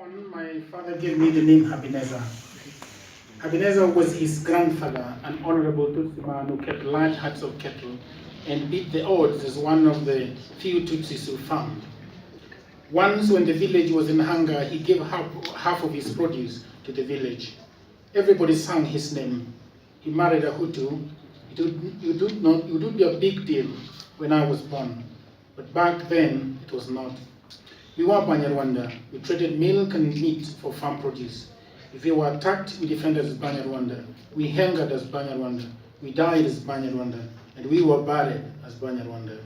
on, my father gave me the name Habineza. Habineza was his grandfather, an honorable Tutsi man who kept large herds of cattle and beat the odds as one of the few Tutsis who farmed. Once when the village was in hunger, he gave half of his produce to the village. Everybody sang his name. He married a Hutu. It would be a big deal when I was born, but back then it was not. We were Banyarwanda. We traded milk and meat for farm produce. If we were attacked, we defended as Banyarwanda. We hungered as Banyarwanda. We died as Banyarwanda. And we were buried as Banyarwanda.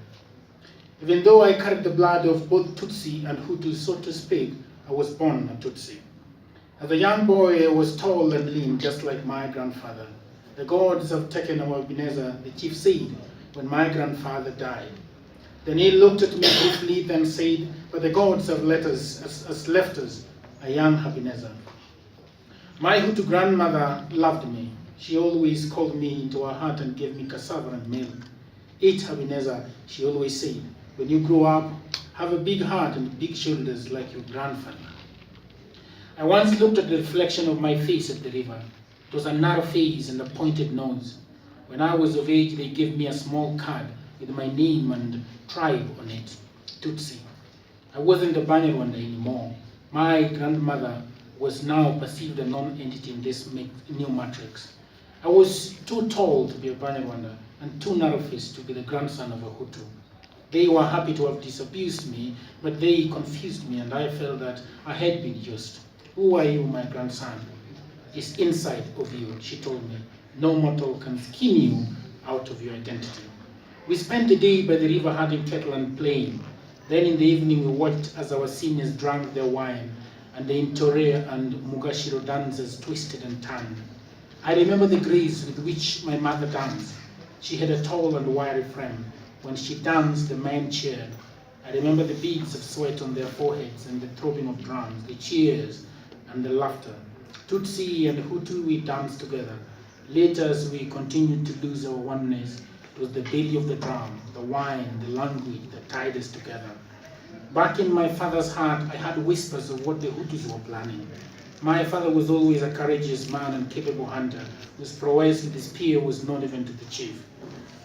Even though I carried the blood of both Tutsi and Hutu, so to speak, I was born a Tutsi. As a young boy, I was tall and lean, just like my grandfather. The gods have taken our Ebenezer, the chief said, when my grandfather died. Then he looked at me briefly, then said, but the gods have left us a young Ebenezer. My Hutu grandmother loved me. She always called me into her heart and gave me cassava and milk. Eat Ebenezer, she always said. When you grow up, have a big heart and big shoulders like your grandfather. I once looked at the reflection of my face at the river. It was a narrow face and a pointed nose. When I was of age, they gave me a small card with my name and tribe on it, Tutsi. I wasn't a Banyarwanda anymore. My grandmother was now perceived a non-entity in this new matrix. I was too tall to be a Banyarwanda and too narrow-faced to be the grandson of a Hutu. They were happy to have disabused me, but they confused me and I felt that I had been used. Who are you, my grandson? It's inside of you, she told me. No mortal can skin you out of your identity. We spent the day by the river herding cattle and playing. Then in the evening we watched as our seniors drank their wine and the Intore and Mugashiro dancers twisted and turned. I remember the grace with which my mother danced. She had a tall and wiry frame. When she danced, the men cheered. I remember the beads of sweat on their foreheads and the throbbing of drums, the cheers and the laughter. Tutsi and Hutu, we danced together. Later, as we continued to lose our oneness, it was the belly of the drum, the wine, the language that tied us together. Back in my father's heart, I had whispers of what the Hutus were planning. My father was always a courageous man and capable hunter, whose prowess with his spear was not even to the chief.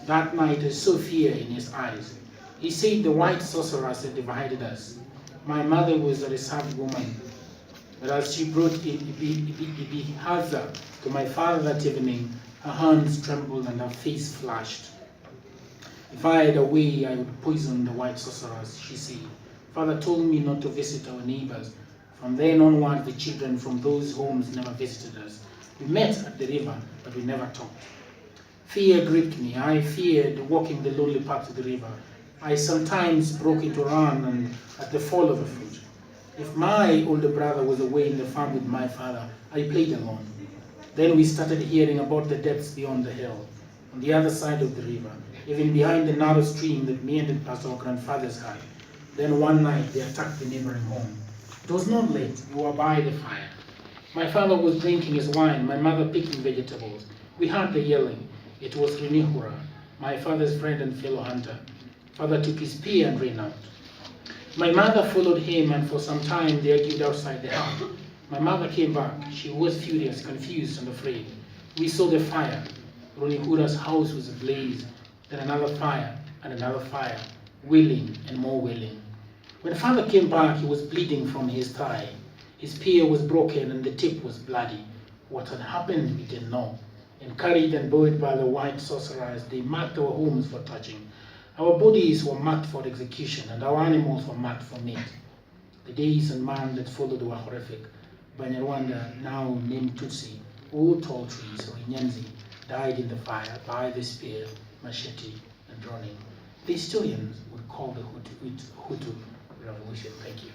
That night, I saw fear in his eyes. He said the white sorcerers had divided us. My mother was a reserved woman, but as she brought Ibihaza to my father that evening, her hands trembled and her face flashed. If I had a way, I would poison the white sorcerers, she said. Father told me not to visit our neighbors. From then onward, the children from those homes never visited us. We met at the river, but we never talked. Fear gripped me. I feared walking the lonely path to the river. I sometimes broke into run and at the fall of a foot. If my older brother was away in the farm with my father, I played alone. Then we started hearing about the depths beyond the hill, on the other side of the river, even behind the narrow stream that meandered past our grandfather's hut. Then one night they attacked the neighboring home. It was not late. We were by the fire. My father was drinking his wine, my mother picking vegetables. We heard the yelling. It was Runihura, my father's friend and fellow hunter. Father took his spear and ran out. My mother followed him, and for some time they argued outside the hut. My mother came back. She was furious, confused, and afraid. We saw the fire. Runihura's house was ablaze. Then another fire, and another fire, wailing and more wailing. When father came back, he was bleeding from his thigh. His spear was broken and the tip was bloody. What had happened, we didn't know. And carried and buried by the white sorcerers, they marked our homes for touching. Our bodies were marked for execution, and our animals were marked for meat. The days and months that followed were horrific. Banyarwanda, now named Tutsi, all tall trees, or Inyanzi, died in the fire by the spear, machete, and droning. The historians would call the Hutu Revolution. Thank you.